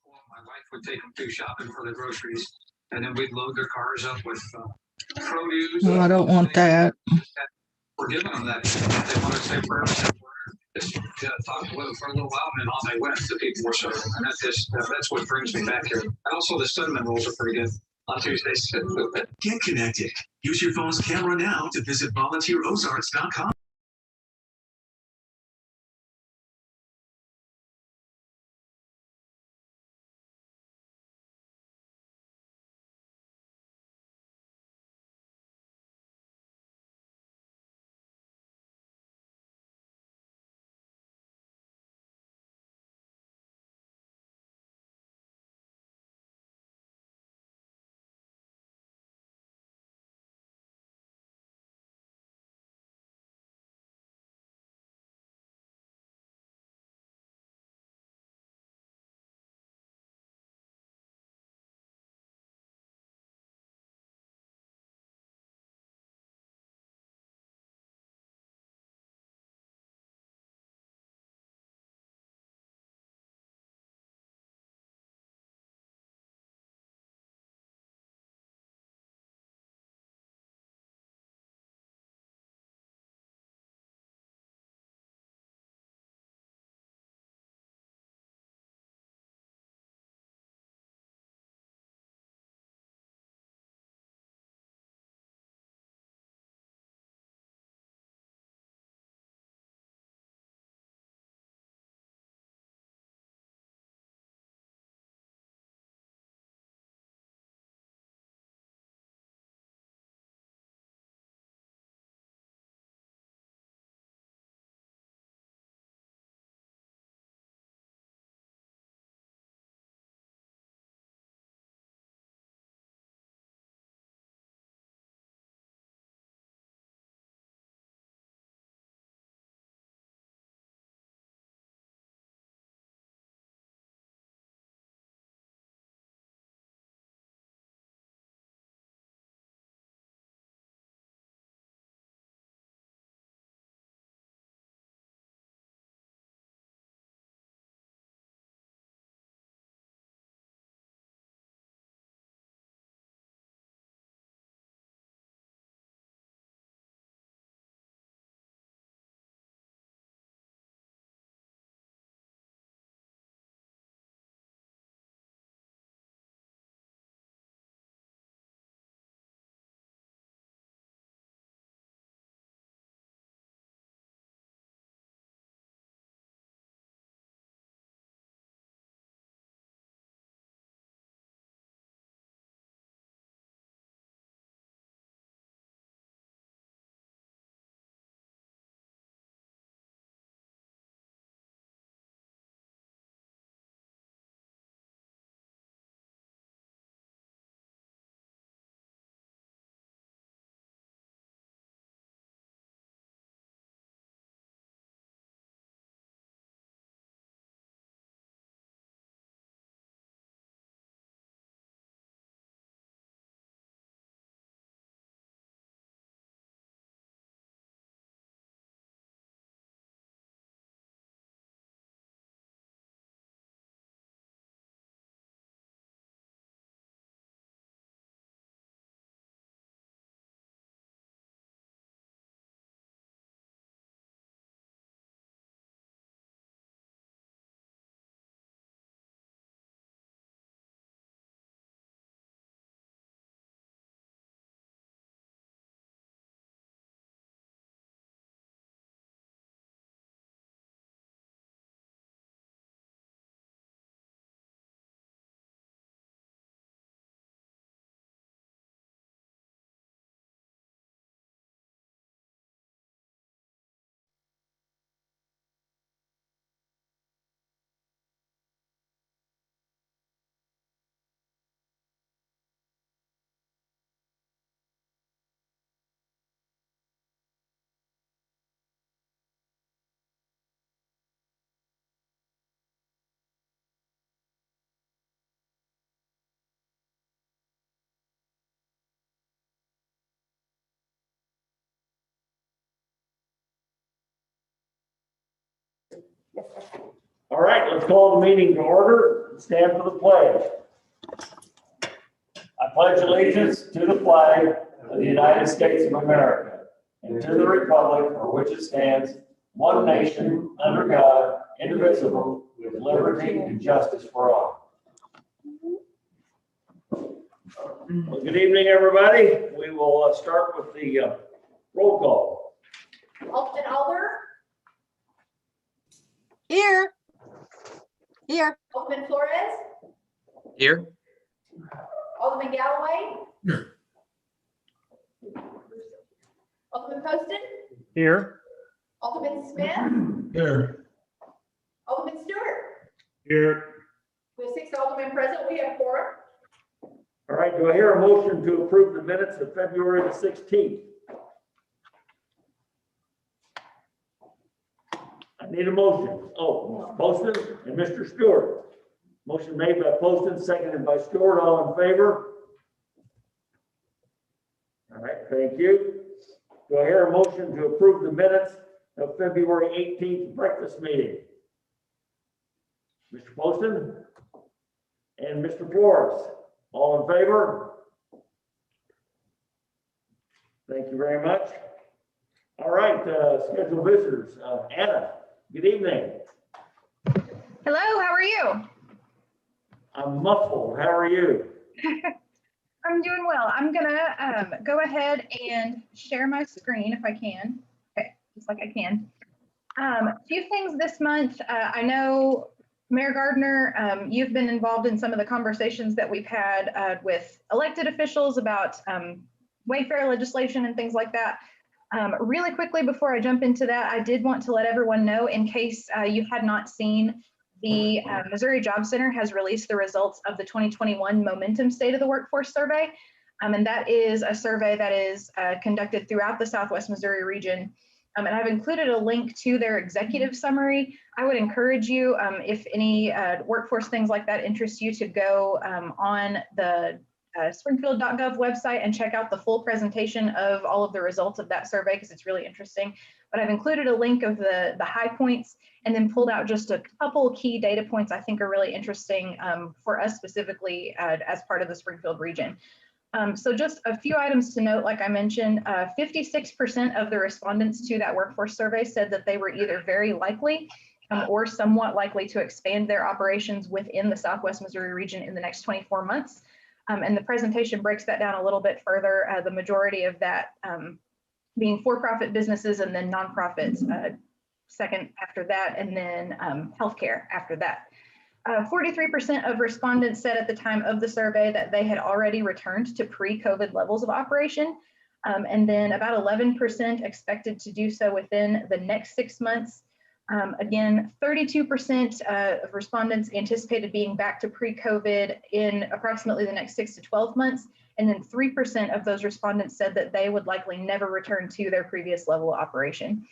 My wife would take them to shopping for the groceries, and then we'd load their cars up with produce. Well, I don't want that. We're giving them that. They want to say prayers. Just talk to them for a little while, and then on they went to people. So, and that's what brings me back here. And also the cinnamon rolls are pretty good on Tuesdays. Get connected. Use your phone's camera now to visit volunteerozarks.com. All right, let's call the meeting to order. and stand for the pledge. I pledge allegiance to the flag of the United States of America and to the republic for which it stands, one nation, under God, indivisible, with liberty and justice for all. Well, good evening, everybody. We will start with the roll call. Alderman Alder, Here. Here. Alderman Flores, Here. Alderman Galloway. Alderman Poston, Here. Alderman Smith, Here. Alderman Stewart. Here. We have 6 aldermen present. We have 4. All right, do I hear a motion to approve the minutes of February the 16th? I need a motion. Oh, Poston and Mr. Stewart. Motion made by Poston, seconded by Stewart. All in favor? All right, thank you. Do I hear a motion to approve the minutes of February 18th breakfast meeting? Mr. Poston and Mr. Flores. All in favor? Thank you very much. All right, scheduled visitors. Anna, good evening. Hello, how are you? I'm muffled. How are you? I'm doing well. I'm gonna go ahead and share my screen if I can. Okay, just like I can. A few things this month. I know Mayor Gardner, you've been involved in some of the conversations that we've had with elected officials about Wayfarer legislation and things like that. Really quickly before I jump into that, I did want to let everyone know, in case you had not seen, the Missouri Job Center has released the results of the 2021 Momentum State of the Workforce Survey. And that is a survey that is conducted throughout the Southwest Missouri region. And I've included a link to their executive summary. I would encourage you, if any workforce things like that interest you, to go on the springfield.gov website and check out the full presentation of all of the results of that survey, because it's really interesting. But I've included a link of the high points and then pulled out just a couple key data points I think are really interesting for us specifically as part of the Springfield region. So just a few items to note, like I mentioned, 56% of the respondents to that workforce survey said that they were either very likely or somewhat likely to expand their operations within the Southwest Missouri region in the next 24 months. And the presentation breaks that down a little bit further, the majority of that being for-profit businesses and then nonprofits second after that, and then healthcare after that. 43% of respondents said at the time of the survey that they had already returned to pre-COVID levels of operation. And then about 11% expected to do so within the next 6 months. Again, 32% of respondents anticipated being back to pre-COVID in approximately the next 6 to 12 months. And then 3% of those respondents said that they would likely never return to their previous level of operation.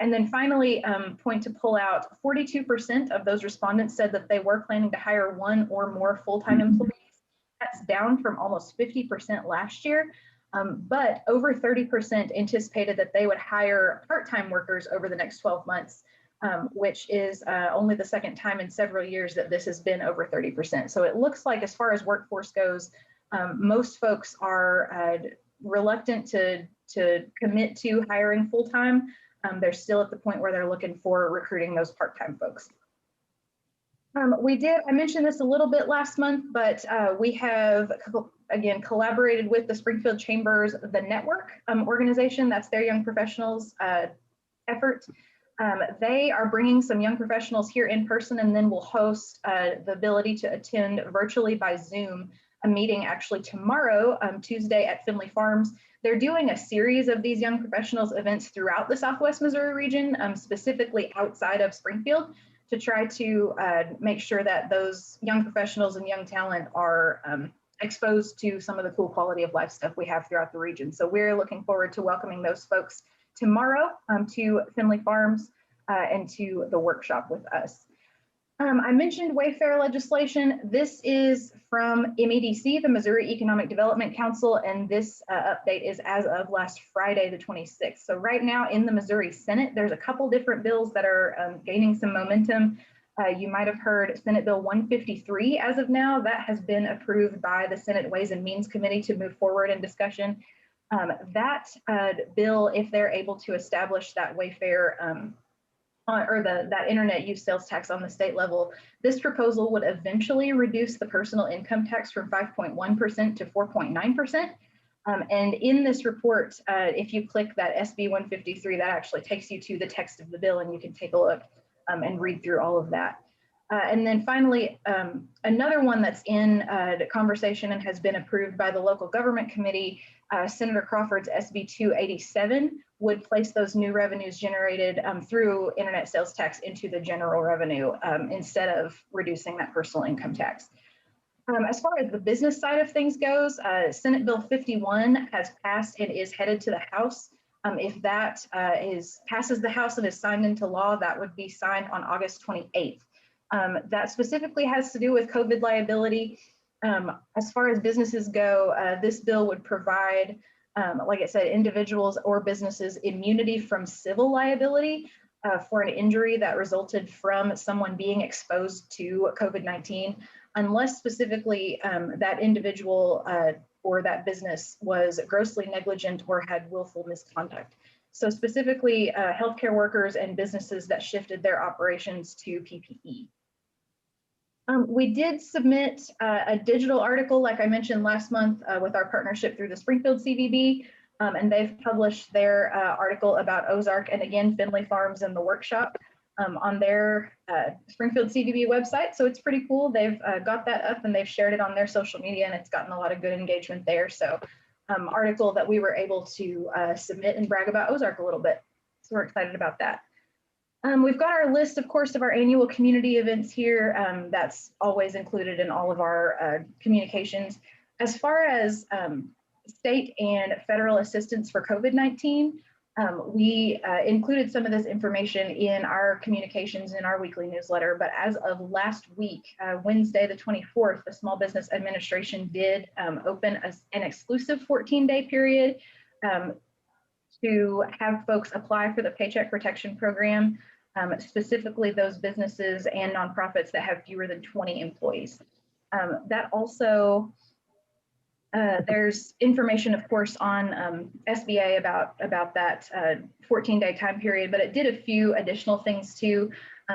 And then finally, point to pull out, 42% of those respondents said that they were planning to hire 1 or more full-time employees. That's down from almost 50% last year. But over 30% anticipated that they would hire part-time workers over the next 12 months, which is only the second time in several years that this has been over 30%. So it looks like, as far as workforce goes, most folks are reluctant to commit to hiring full-time. They're still at the point where they're looking for recruiting those part-time folks. I mentioned this a little bit last month, but we have, again, collaborated with the Springfield Chambers, the Network organization. That's their young professionals effort. They are bringing some young professionals here in person, and then we'll host the ability to attend virtually by Zoom a meeting actually tomorrow, Tuesday, at Finley Farms. They're doing a series of these young professionals events throughout the Southwest Missouri region, specifically outside of Springfield, to try to make sure that those young professionals and young talent are exposed to some of the cool quality of life stuff we have throughout the region. So we're looking forward to welcoming those folks tomorrow to Finley Farms and to the workshop with us. I mentioned Wayfarer legislation. This is from MEDC, the Missouri Economic Development Council, and this update is as of last Friday, the 26th. So right now in the Missouri Senate, there's a couple different bills that are gaining some momentum. You might have heard Senate Bill 153 as of now. That has been approved by the Senate Ways and Means Committee to move forward in discussion. That bill, if they're able to establish that Wayfarer that internet use sales tax on the state level, this proposal would eventually reduce the personal income tax from 5.1% to 4.9%. And in this report, if you click that SB 153, that actually takes you to the text of the bill, and you can take a look and read through all of that. And then finally, another one that's in the conversation and has been approved by the local government committee, Senator Crawford's SB 287 would place those new revenues generated through internet sales tax into the general revenue instead of reducing that personal income tax. As far as the business side of things goes, Senate Bill 51 has passed and is headed to the House. If that passes the House and is signed into law, that would be signed on August 28th. That specifically has to do with COVID liability. As far as businesses go, this bill would provide, like I said, individuals or businesses immunity from civil liability for an injury that resulted from someone being exposed to COVID-19, unless specifically that individual or that business was grossly negligent or had willful misconduct. So specifically, healthcare workers and businesses that shifted their operations to PPE. We did submit a digital article, like I mentioned last month, with our partnership through the Springfield CVB, and they've published their article about Ozark and again, Finley Farms and the workshop on their Springfield CVB website. So it's pretty cool. They've got that up and they've shared it on their social media, and it's gotten a lot of good engagement there. So article that we were able to submit and brag about Ozark a little bit. So we're excited about that. We've got our list, of course, of our annual community events here. That's always included in all of our communications. As far as state and federal assistance for COVID-19, we included some of this information in our communications in our weekly newsletter, but as of last week, Wednesday the 24th, the Small Business Administration did open an exclusive 14-day period to have folks apply for the Paycheck Protection Program, specifically those businesses and nonprofits that have fewer than 20 employees. That also, there's information, of course, on SBA about that 14-day time period, but it did a few additional things too,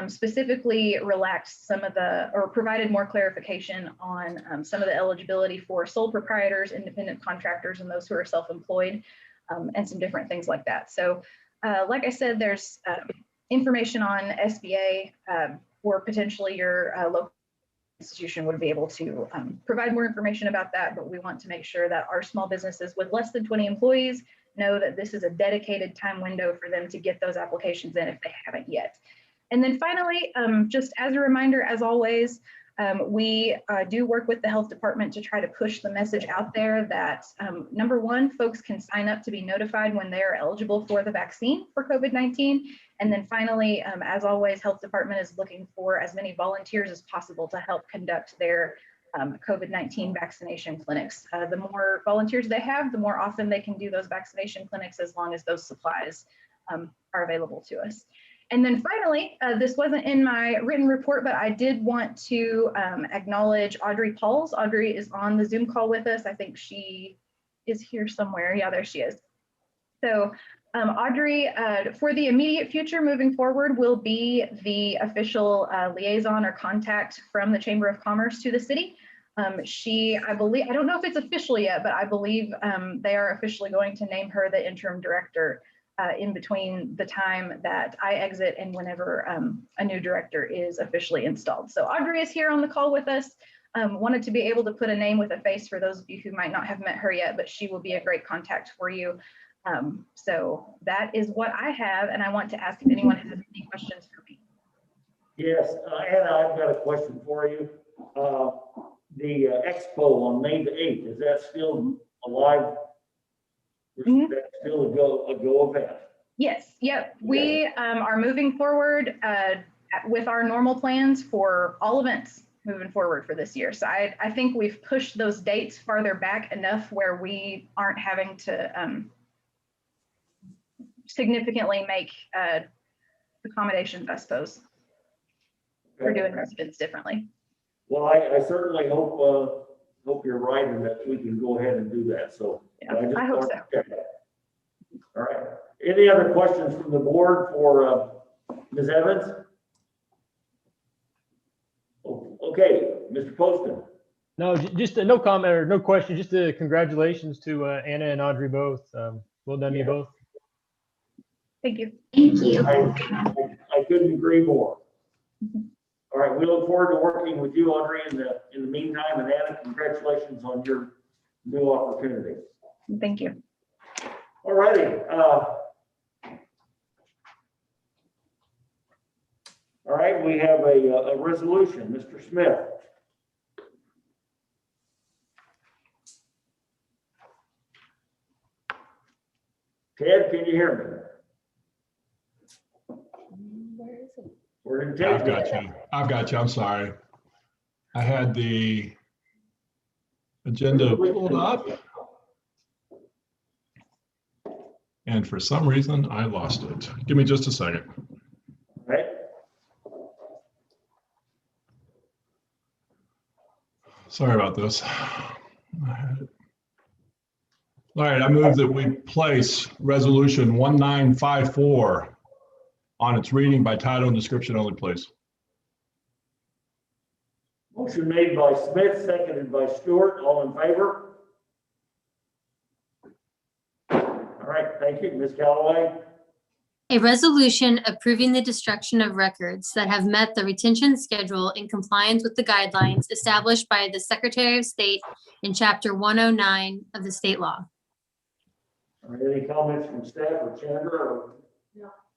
specifically relaxed some of the, or provided more clarification on some of the eligibility for sole proprietors, independent contractors, and those who are self-employed. And some different things like that. So like I said, there's information on SBA or potentially your local institution would be able to provide more information about that, but we want to make sure that our small businesses with less than 20 employees know that this is a dedicated time window for them to get those applications in if they haven't yet. And then finally, just as a reminder, as always, we do work with the health department to try to push the message out there that number one, folks can sign up to be notified when they are eligible for the vaccine for COVID-19. And then finally, as always, health department is looking for as many volunteers as possible to help conduct their COVID-19 vaccination clinics. The more volunteers they have, the more often they can do those vaccination clinics, as long as those supplies are available to us. And then finally, this wasn't in my written report, but I did want to acknowledge Audrey Pauls. Audrey is on the Zoom call with us. I think she is here somewhere. Yeah, there she is. So Audrey, for the immediate future moving forward, will be the official liaison or contact from the Chamber of Commerce to the city. I believe, I don't know if it's official yet, but I believe they are officially going to name her the interim director in between the time that I exit and whenever a new director is officially installed. So Audrey is here on the call with us. Wanted to be able to put a name with a face for those of you who might not have met her yet, but she will be a great contact for you. So that is what I have, and I want to ask if anyone has any questions for me. Yes, Anna, I've got a question for you. The expo on May the 8th, is that still alive? Or is that still a go event? Yes, yep. We are moving forward with our normal plans for all events moving forward for this year. So I think we've pushed those dates farther back enough where we aren't having to significantly make accommodations, I suppose. for doing residents differently. Well, I certainly hope you're right and that we can go ahead and do that, so. Yeah, just I hope wanted so. to check that. All right, any other questions from the board for Ms. Evans? Okay, Mr. Poston. No, just no comment or no question, just congratulations to Anna and Audrey both. Well done, you both. Thank you. I couldn't agree more. All right, we look forward to working with you, Audrey, in the meantime, and Anna, congratulations on your new opportunity. Thank you. All righty. All right, we have a resolution, Mr. Smith. Ted, can you hear me? Where is it? We're in I've got you. I've got you. I'm sorry. I had the agenda pulled up, and for some reason I lost it. Give me just a second. All right. Sorry about this. All right, I move that we place resolution 1954 on its reading by title and description only, please. Motion made by Smith, seconded by Stewart. All in favor? All right, thank you. Ms. Callaway? A resolution approving the destruction of records that have met the retention schedule in compliance with the guidelines established by the Secretary of State in Chapter 109 of the state law. All right, any comments from staff or Chandra? Or?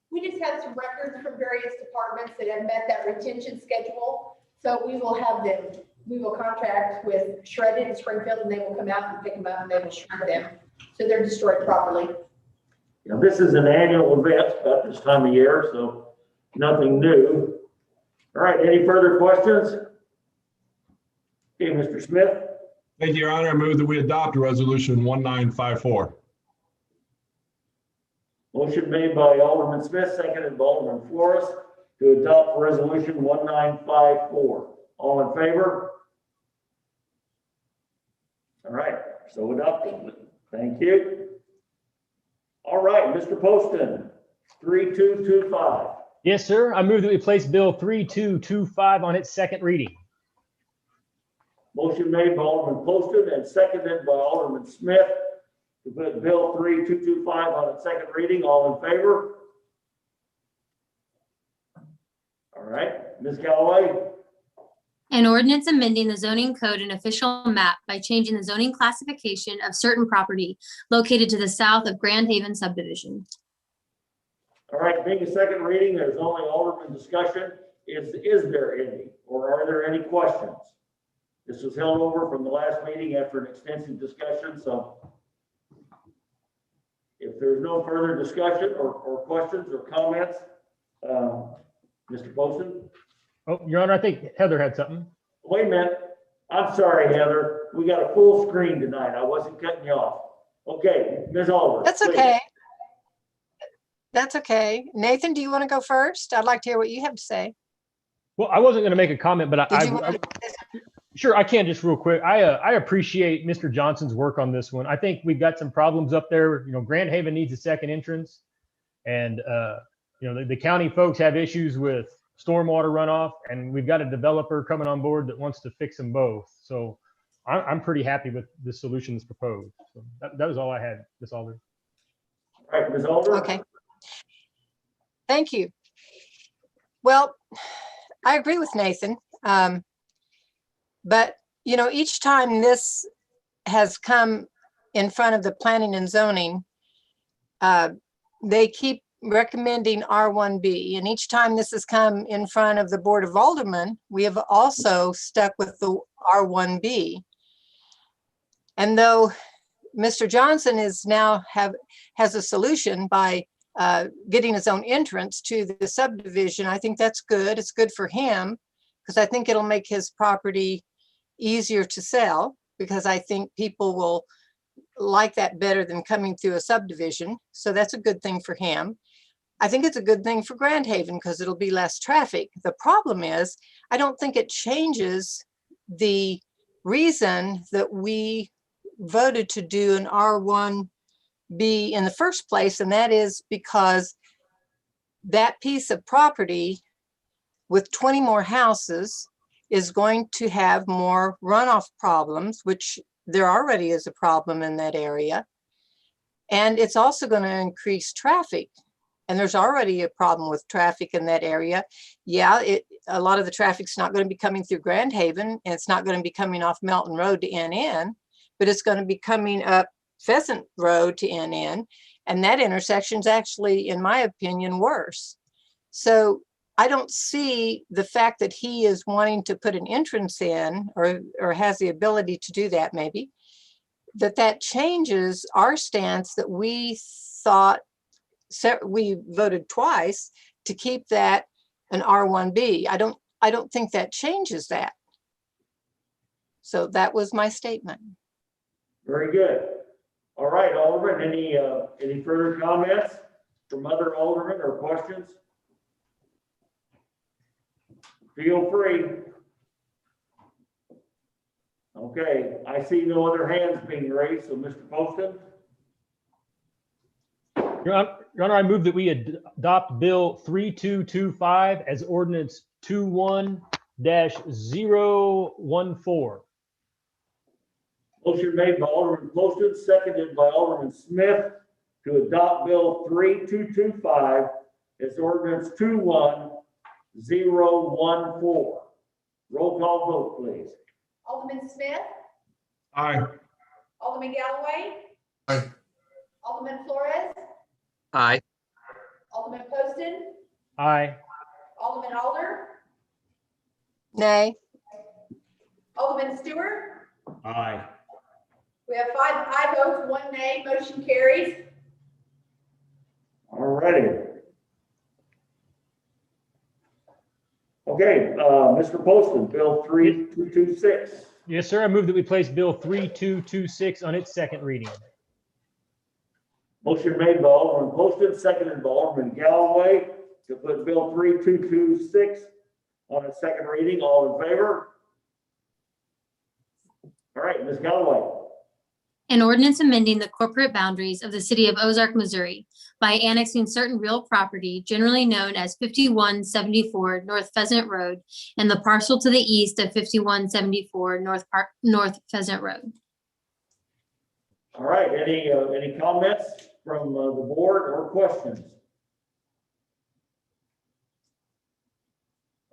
We just have some records from various departments that have met that retention schedule. So we will have them, we will contract with Shredded in Springfield and they will come out and pick them up and they will shred them. So they're destroyed properly. Now, this is an annual event about this time of year, so nothing new. All right, any further questions? Okay, Mr. Smith? Thank you, Your Honor. I move that we adopt resolution 1954. Motion made by Alderman Smith, seconded by Alderman Flores to adopt resolution 1954. All in favor? All right, so adopted. Thank you. All right, Mr. Poston, 3225. Yes, sir. I move that we place Bill 3225 on its second reading. Motion made by Alderman Poston and seconded by Alderman Smith to put Bill 3225 on its second reading. All in favor? All right, Ms. Callaway? An ordinance amending the zoning code and official map by changing the zoning classification of certain property located to the south of Grand Haven subdivision. All right, being a second reading, there's only Alderman discussion. Is there any, or are there any questions? This was held over from the last meeting after an extensive discussion, so if there's no further discussion or questions or comments, Mr. Poston? Oh, Your Honor, I think Heather had something. Wait a minute. I'm sorry, Heather. We got a full screen tonight. I wasn't cutting you off. Okay, Ms. Alder. That's please. okay. That's okay. Nathan, do you want to go first? I'd like to hear what you have to say. Well, I wasn't going to make a comment, but Did you want sure, I can just real quick. I appreciate Mr. Johnson's work on this one. I think we've got some problems up there. You know, Grand Haven needs a second entrance, and you know, the county folks have issues with stormwater runoff, and we've got a developer coming on board that wants to fix them both. So I'm pretty happy with the solution that's proposed. So that was all I had, Ms. Alder. All right, Ms. Alder. Okay. Thank you. Well, I agree with Nathan. But, you know, each time this has come in front of the planning and zoning, they keep recommending R1B. And each time this has come in front of the Board of Aldermen, we have also stuck with the R1B. And though Mr. Johnson is now has a solution by getting his own entrance to the subdivision, I think that's good. It's good for him because I think it'll make his property easier to sell, because I think people will like that better than coming through a subdivision. So that's a good thing for him. I think it's a good thing for Grand Haven because it'll be less traffic. The problem is, I don't think it changes the reason that we voted to do an R1B in the first place, and that is because that piece of property with 20 more houses is going to have more runoff problems, which there already is a problem in that area. And it's also going to increase traffic. And there's already a problem with traffic in that area. Yeah, a lot of the traffic's not going to be coming through Grand Haven, and it's not going to be coming off Melton Road to NN, but it's going to be coming up Pheasant Road to NN. And that intersection's actually, in my opinion, worse. So I don't see the fact that he is wanting to put an entrance in, or has the ability to do that maybe, that changes our stance that we thought, we voted twice to keep that an R1B. I don't think that changes that. So that was my statement. Very good. All right, Alderman, any further comments from other aldermen or questions? Feel free. Okay, I see no other hands being raised, so Mr. Poston. Your Honor, I move that we adopt Bill 3225 as ordinance 21-014. Motion made by Alderman Poston, seconded by Alderman Smith to adopt Bill 3225 as ordinance 21014. Roll call vote, please. Alderman Smith, Aye. Alderman Galloway. Aye. Alderman Flores, Aye. Alderman Poston, Aye. Alderman Alder, Nay. Alderman Stewart. Aye. We have 5 aye votes, 1 nay, motion carries. All righty. Okay, Mr. Poston, Bill 3226. Yes, sir. I move that we place Bill 3226 on its second reading. Motion made by Alderman Poston, seconded by Alderman Galloway to put Bill 3226 on its second reading. All in favor? All right, Ms. Galloway. An ordinance amending the corporate boundaries of the city of Ozark, Missouri by annexing certain real property generally known as 5174 North Pheasant Road and the parcel to the east of 5174 North Pheasant Road. All right, any comments from the board or questions?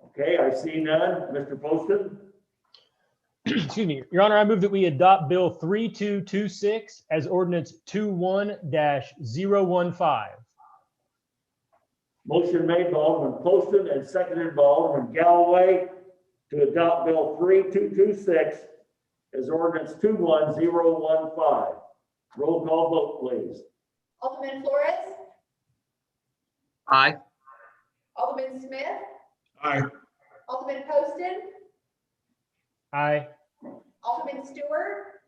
Okay, I see none. Mr. Poston? Excuse me, Your Honor, I move that we adopt Bill 3226 as ordinance 21-015. Motion made by Alderman Poston and seconded by Alderman Galloway to adopt Bill 3226 as ordinance 21015. Roll call vote, please. Alderman Flores, Aye. Alderman Smith, Aye. Alderman Poston, Aye. Alderman Stewart,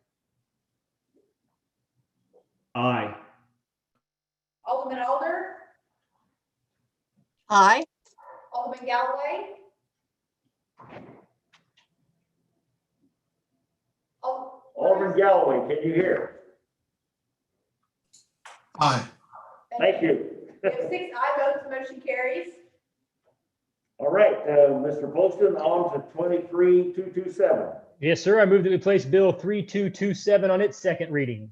Aye. Alderman Alder, Aye. Alderman Galloway. Alderman Galloway, can you hear? Aye. Thank you. We have 6 aye votes, motion carries. All right, Mr. Poston, on to 23227. Yes, sir. I move that we place Bill 3227 on its second reading.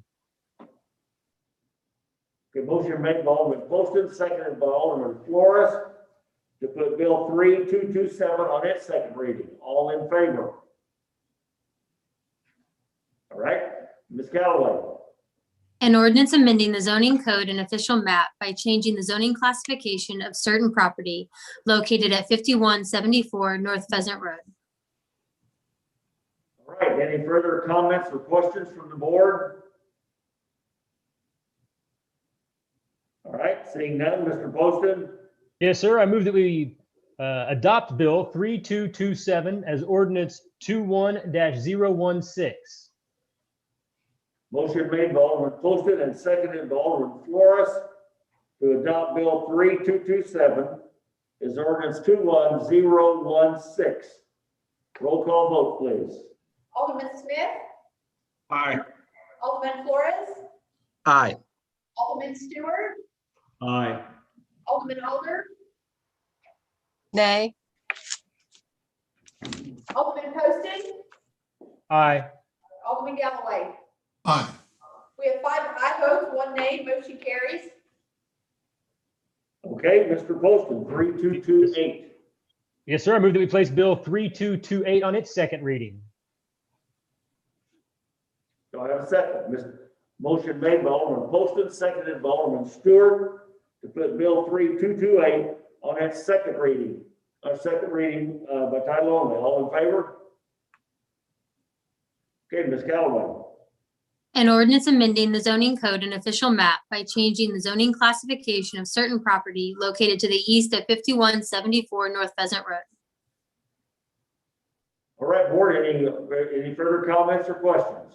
Okay, motion made by Alderman Poston, seconded by Alderman Flores to put Bill 3227 on its second reading. All in favor? All right, Ms. Galloway. An ordinance amending the zoning code and official map by changing the zoning classification of certain property located at 5174 North Pheasant Road. All right, any further comments or questions from the board? All right, seeing none, Mr. Poston. Yes, sir. I move that we adopt Bill 3227 as ordinance 21-016. Motion made by Alderman Poston and seconded by Alderman Flores to adopt Bill 3227 as ordinance 21016. Roll call vote, please. Alderman Smith, Aye. Alderman Flores, Aye. Alderman Stewart, Aye. Alderman Alder, nay, Alderman Poston, Aye. Alderman Galloway. Aye. We have 5 aye votes, 1 nay, motion carries. Okay, Mr. Poston, 3228. Yes, sir. I move that we place Bill 3228 on its second reading. Do I have a second? Motion made by Alderman Poston, seconded by Alderman Stewart to put Bill 3228 on its second reading. Our second reading by title only. All in favor? Okay, Ms. Callaway. An ordinance amending the zoning code and official map by changing the zoning classification of certain property located to the east of 5174 North Pheasant Road. All right, board, any further comments or questions?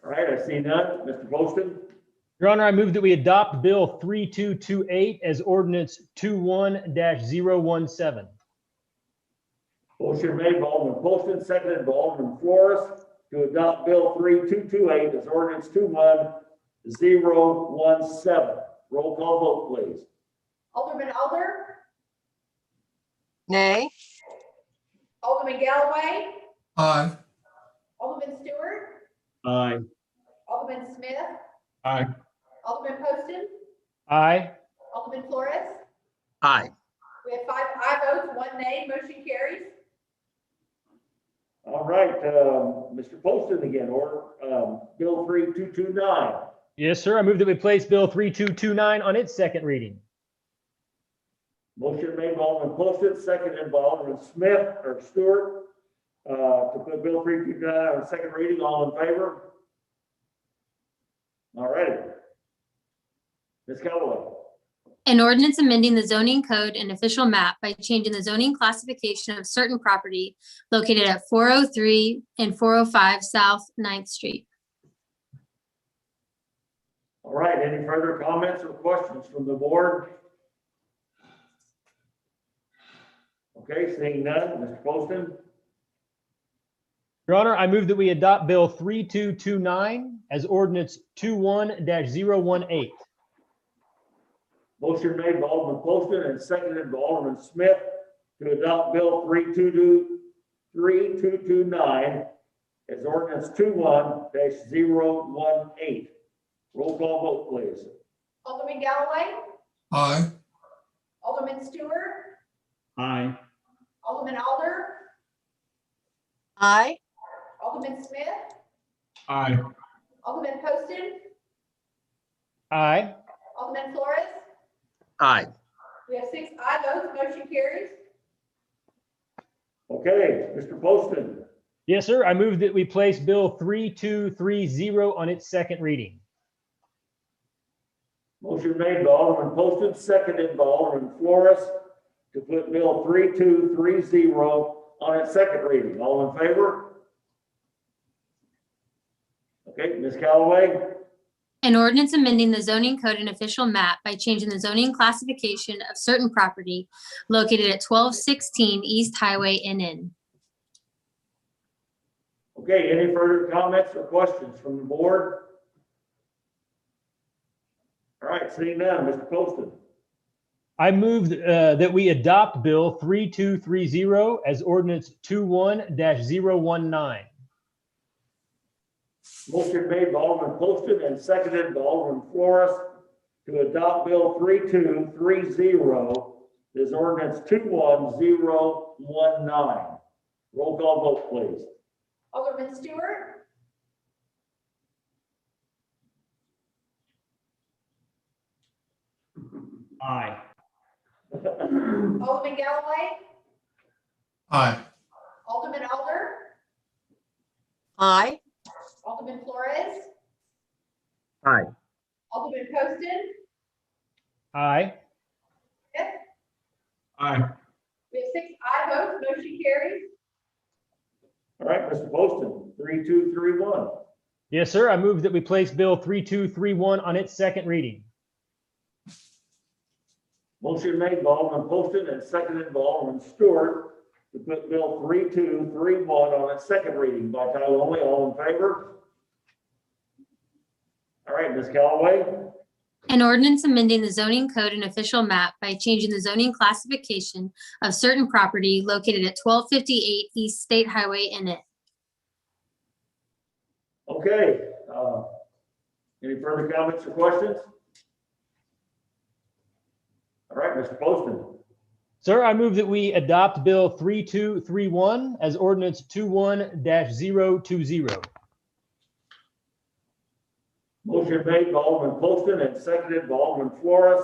All right, I see none. Mr. Poston? Your Honor, I move that we adopt Bill 3228 as ordinance 21-017. Motion made by Alderman Poston, seconded by Alderman Flores to adopt Bill 3228 as ordinance 21017. Roll call vote, please. Alderman Alder, nay, Alderman Galloway, Aye. Alderman Stewart, Aye. Alderman Smith, Aye. Alderman Poston, Aye. Alderman Flores. Aye. We have 5 aye votes, 1 nay, motion carries. All right, Mr. Poston again, or Bill 3229. Yes, sir. I move that we place Bill 3229 on its second reading. Motion made by Alderman Poston, seconded by Alderman Smith or Stewart to put Bill 3229 on second reading. All in favor? All righty. Ms. Callaway. An ordinance amending the zoning code and official map by changing the zoning classification of certain property located at 403 and 405 South 9th Street. All right, any further comments or questions from the board? Okay, seeing none, Mr. Poston? Your Honor, I move that we adopt Bill 3229 as ordinance 21-018. Motion made by Alderman Poston and seconded by Alderman Smith to adopt Bill 3229 as ordinance 21-018. Roll call vote, please. Alderman Galloway, Aye. Alderman Stewart, Aye. Alderman Alder, aye, Alderman Smith, Aye. Alderman Poston, Aye. Alderman Flores. Aye. We have 6 aye votes, motion carries. Okay, Mr. Poston. Yes, sir. I move that we place Bill 3230 on its second reading. Motion made by Alderman Poston, seconded by Alderman Flores to put Bill 3230 on its second reading. All in favor? Okay, Ms. Callaway. An ordinance amending the zoning code and official map by changing the zoning classification of certain property located at 1216 East Highway NN. Okay, any further comments or questions from the board? All right, seeing none, Mr. Poston. I move that we adopt Bill 3230 as ordinance 21-019. Motion made by Alderman Poston and seconded by Alderman Flores to adopt Bill 3230 as ordinance 21019. Roll call vote, please. Alderman Stewart, Aye. Alderman Galloway, Aye. Alderman Alder, aye, Alderman Flores, Aye. Alderman Poston, Aye. Smith. Aye. We have 6 aye votes, motion carries. All right, Mr. Poston, 3231. Yes, sir. I move that we place Bill 3231 on its second reading. Motion made by Alderman Poston and seconded by Alderman Stewart to put Bill 3231 on its second reading by title only. All in favor? All right, Ms. Callaway. An ordinance amending the zoning code and official map by changing the zoning classification of certain property located at 1258 East State Highway in it. Okay, any further comments or questions? All right, Mr. Poston. Sir, I move that we adopt Bill 3231 as ordinance 21-020. Motion made by Alderman Poston and seconded by Alderman Flores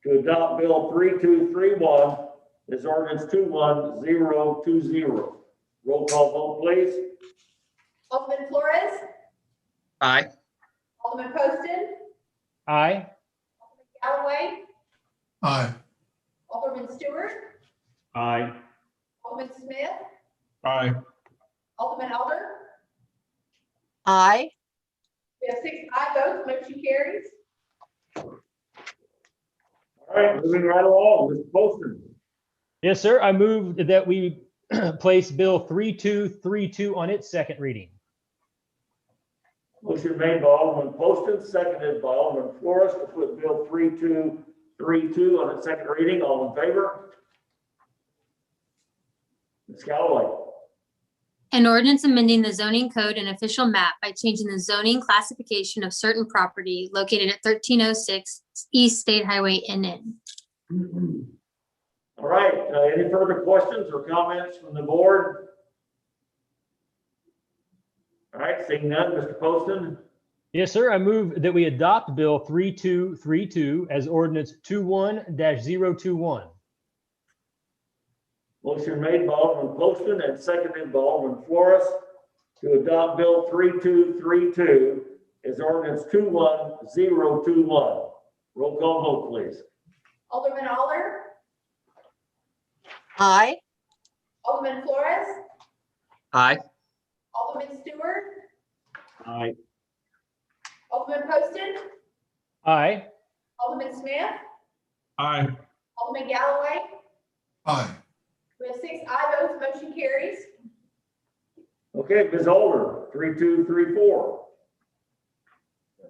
to adopt Bill 3231 as ordinance 21020. Roll call vote, please. Alderman Flores, Aye. Alderman Poston, Aye. Alderman Galloway, Aye. Alderman Stewart, Aye. Alderman Smith, Aye. Alderman Elder. Aye. We have 6 aye votes, motion carries. All right, moving right along, Mr. Poston. Yes, sir. I move that we place Bill 3232 on its second reading. Motion made by Alderman Poston, seconded by Alderman Flores to put Bill 3232 on its second reading. All in favor? Ms. Callaway. An ordinance amending the zoning code and official map by changing the zoning classification of certain property located at 1306 East State Highway in it. All right, any further questions or comments from the board? All right, seeing none, Mr. Poston. Yes, sir. I move that we adopt Bill 3232 as ordinance 21-021. Motion made by Alderman Poston and seconded by Alderman Flores to adopt Bill 3232 as ordinance 21021. Roll call vote, please. Alderman Aller, Aye. Alderman Flores, Aye. Alderman Stewart, Aye. Alderman Poston, Aye. Alderman Smith, Aye. Alderman Galloway. Aye. We have 6 aye votes, motion carries. Okay, Ms. Holder, 3234.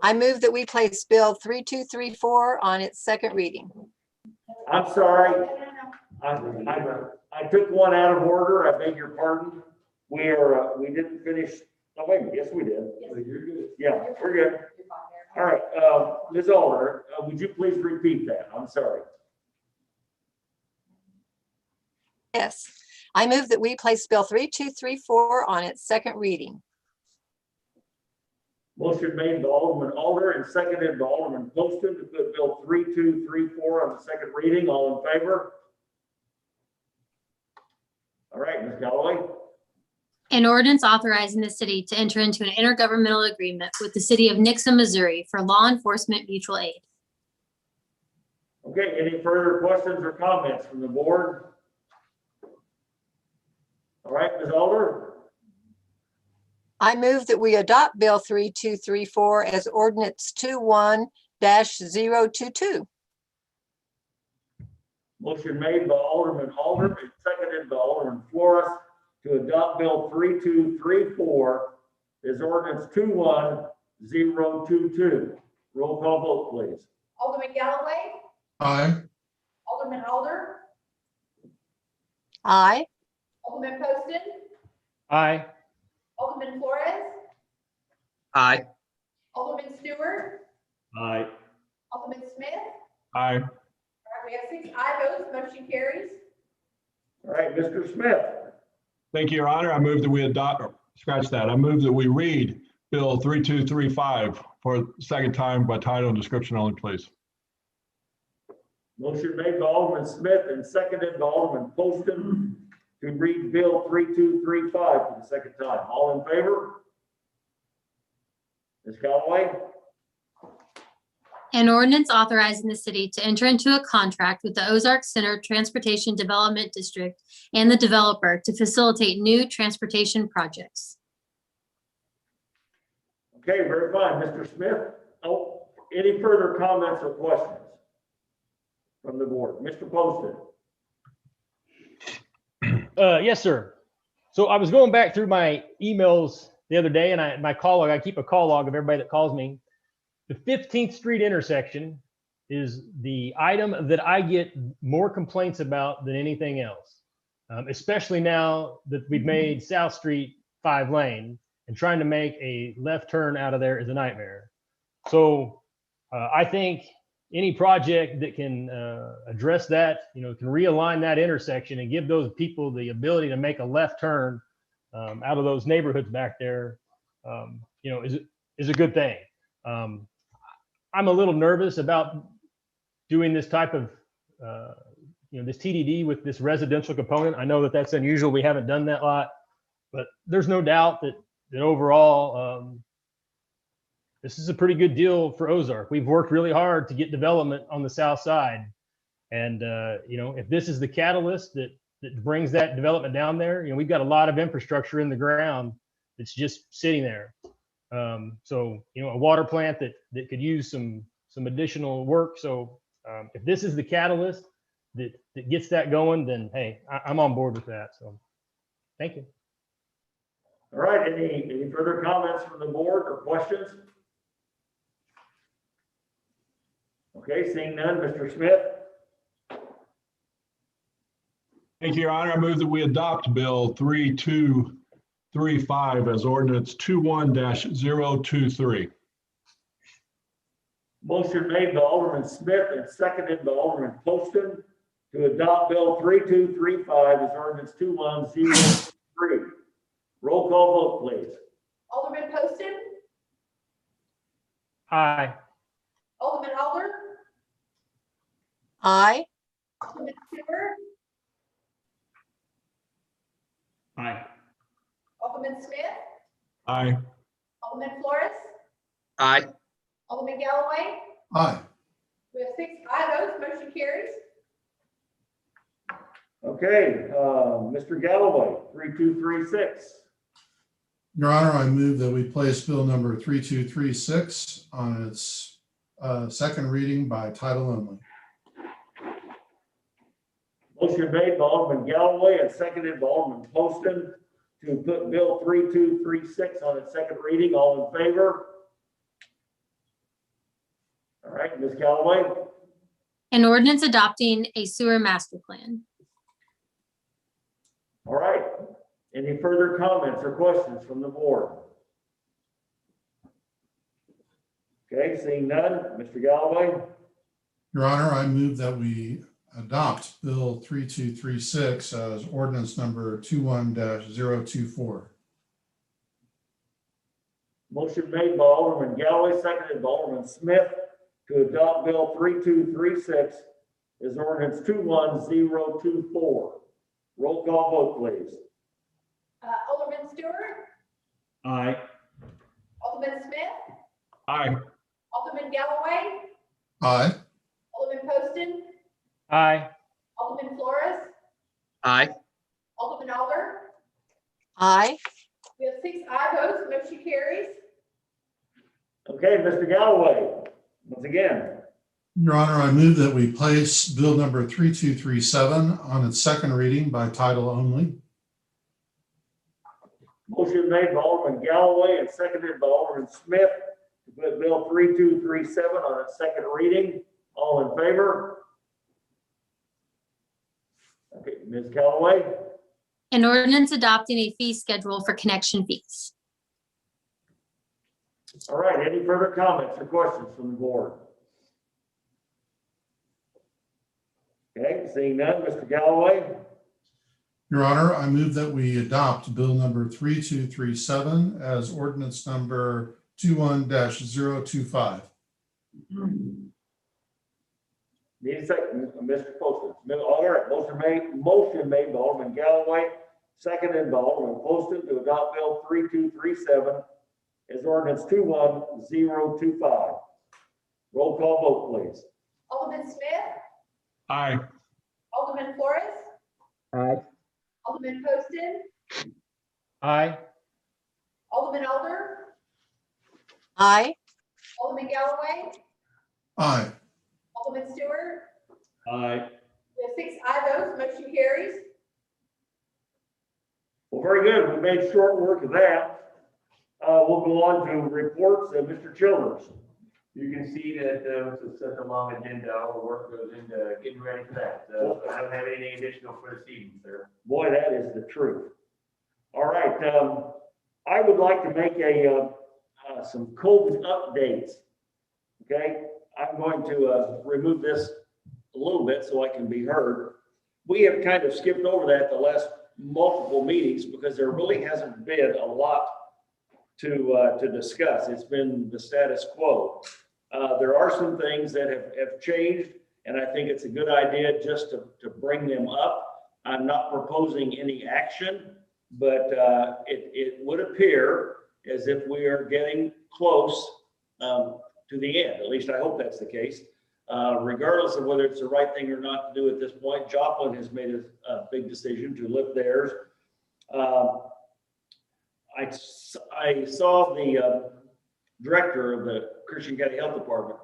I move that we place Bill 3234 on its second reading. I'm sorry, I took one out of order. I beg your pardon. We didn't finish. Oh, wait, yes, we did. You're good. Yeah, we're good. All right, Ms. Alder, would you please repeat that? I'm sorry. Yes. I move that we place Bill 3234 on its second reading. Motion made by Alderman Alder and seconded by Alderman Poston to put Bill 3234 on the second reading. All in favor? All right, Ms. Galloway. An ordinance authorizing the city to enter into an intergovernmental agreement with the city of Nixa, Missouri for law enforcement mutual aid. Okay, any further questions or comments from the board? All right, Ms. Alder. I move that we adopt Bill 3234 as ordinance 21-022. Motion made by Alderman Alder and seconded by Alderman Flores to adopt Bill 3234 as ordinance 21022. Roll call vote, please. Alderman Galloway, Aye. Alderman Alder, Aye. Alderman Poston, Aye. Alderman Flores, Aye. Alderman Stewart, Aye. Alderman Smith. Aye. All right, we have 6 aye votes, motion carries. All right, Mr. Smith. Thank you, Your Honor. I move that we adopt, scratch that. I move that we read Bill 3235 for the second time by title and description only, please. Motion made by Alderman Smith and seconded by Alderman Poston to read Bill 3235 for the second time. All in favor? Ms. Galloway? An ordinance authorizing the city to enter into a contract with the Ozark Center Transportation Development District and the developer to facilitate new transportation projects. Okay, very fine. Mr. Smith, oh, any further comments or questions from the board? Mr. Poston? Yes, sir. So I was going back through my emails the other day, and my call log, I keep a call log of everybody that calls me. The 15th Street intersection is the item that I get more complaints about than anything else, especially now that we've made South Street 5-lane, and trying to make a left turn out of there is a nightmare. So I think any project that can address that, can realign that intersection and give those people the ability to make a left turn out of those neighborhoods back there, is a good thing. I'm a little nervous about doing this type of, this TDD with this residential component. I know that that's unusual. We haven't done that a lot, but there's no doubt that overall, this is a pretty good deal for Ozark. We've worked really hard to get development on the south side. And, if this is the catalyst that brings that development down there, we've got a lot of infrastructure in the ground that's just sitting there. So, a water plant that could use some additional work. So if this is the catalyst that gets that going, then, hey, I'm on board with that. So thank you. All right, any further comments from the board or questions? Okay, seeing none, Mr. Smith? Thank you, Your Honor. I move that we adopt Bill 3235 as ordinance 21-023. Motion made by Alderman Smith and seconded by Alderman Poston to adopt Bill 3235 as ordinance 2103. Roll call vote, please. Alderman Poston, Aye. Alderman Aller, Aye. Alderman Stewart, Aye. Alderman Smith, Aye. Alderman Flores, Aye. Alderman Galloway. Aye. We have 6 aye votes, motion carries. Okay, Mr. Galloway, 3236. Your Honor, I move that we place bill number 3236 on its second reading by title only. Motion made by Alderman Galloway and seconded by Alderman Poston to put Bill 3236 on its second reading. All in favor? All right, Ms. Galloway. An ordinance adopting a sewer master plan. All right. Any further comments or questions from the board? Okay, seeing none, Mr. Galloway. Your Honor, I move that we adopt bill 3236 as ordinance number 21-024. Motion made by Alderman Galloway, seconded by Alderman Smith to adopt Bill 3236 as ordinance 21024. Roll call vote, please. Alderman Stewart, Aye. Alderman Smith, Aye. Alderman Galloway, Aye. Alderman Poston, Aye. Alderman Flores, Aye. Alderman Aller. Aye. We have 6 aye votes, motion carries. Okay, Mr. Galloway, once again. Your Honor, I move that we place bill number 3237 on its second reading by title only. Motion made by Alderman Galloway and seconded by Alderman Smith to put Bill 3237 on its second reading. All in favor? Okay, Ms. Galloway. An ordinance adopting a fee schedule for connection fees. All right, any further comments or questions from the board? Okay, seeing none, Mr. Galloway. Your Honor, I move that we adopt bill number 3237 as ordinance number 21-025. Need a second, Mr. Poston. All right, motion made by Alderman Galloway, seconded by Alderman Poston to adopt Bill 3237 as ordinance 21025. Roll call vote, please. Alderman Smith, Aye. Alderman Flores, Aye. Alderman Poston, Aye. Alderman Aller, Aye. Alderman Galloway, Aye. Alderman Stewart. Aye. We have 6 aye votes, motion carries. Well, very good. We made short work of that. We'll go on to reports of Mr. Childers. You can see that it's such a long agenda, all the work goes into getting ready for that. So I don't have anything additional for this evening, sir. Boy, that is the truth. All right, I would like to make some COVID updates. Okay, I'm going to remove this a little bit so I can be heard. We have kind of skipped over that the last multiple meetings because there really hasn't been a lot to discuss. It's been the status quo. There are some things that have changed, and I think it's a good idea just to bring them up. I'm not proposing any action, but it would appear as if we are getting close to the end. At least I hope that's the case. Regardless of whether it's the right thing or not to do at this point, Joplin has made a big decision to lift theirs. I saw the director of the Christian County Health Department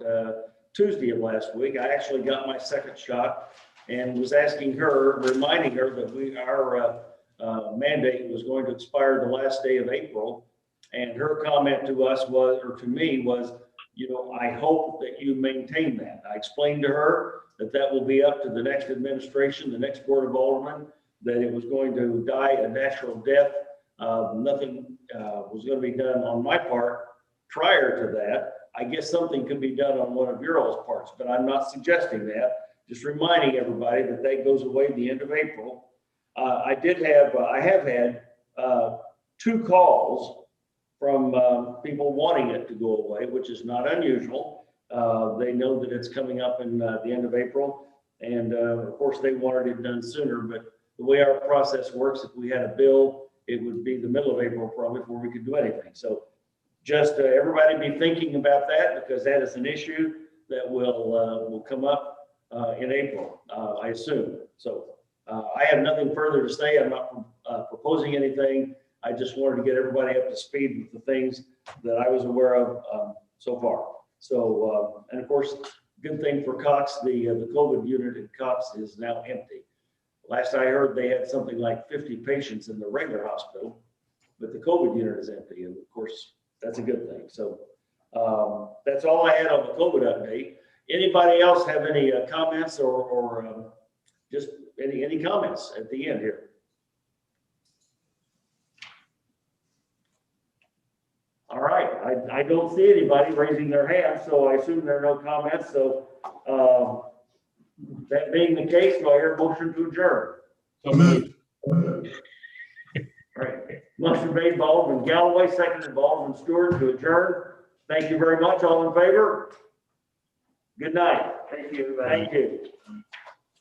Tuesday of last week. I actually got my second shot and was asking her, reminding her that our mandate was going to expire the last day of April. And her comment to us was, or to me was, you know, I hope that you maintain that. I explained to her that that will be up to the next administration, the next Board of Aldermen, that it was going to die a natural death. Nothing was going to be done on my part prior to that. I guess something could be done on one of your all's parts, but I'm not suggesting that. Just reminding everybody that that goes away at the end of April. I have had 2 calls from people wanting it to go away, which is not unusual. They know that it's coming up in the end of April. And of course they wanted it done sooner, but the way our process works, if we had a bill, it would be the middle of April probably before we could do anything. So just everybody be thinking about that because that is an issue that will come up in April, I assume. So I have nothing further to say. I'm not proposing anything. I just wanted to get everybody up to speed with the things that I was aware of so far. So, and of course, good thing for Cox, the COVID unit at Cox is now empty. Last I heard, they had something like 50 patients in the regular hospital, but the COVID unit is empty. And of course, that's a good thing. So that's all I had on the COVID update. Anybody else have any comments or just any comments at the end here? All right, I don't see anybody raising their hand, so I assume there are no comments. So that being the case, do I hear a motion to adjourn? So moved. All right, motion made by Alderman Galloway, seconded by Alderman Stewart to adjourn. Thank you very much. All in favor? Good night. Thank you, everybody. Thank you.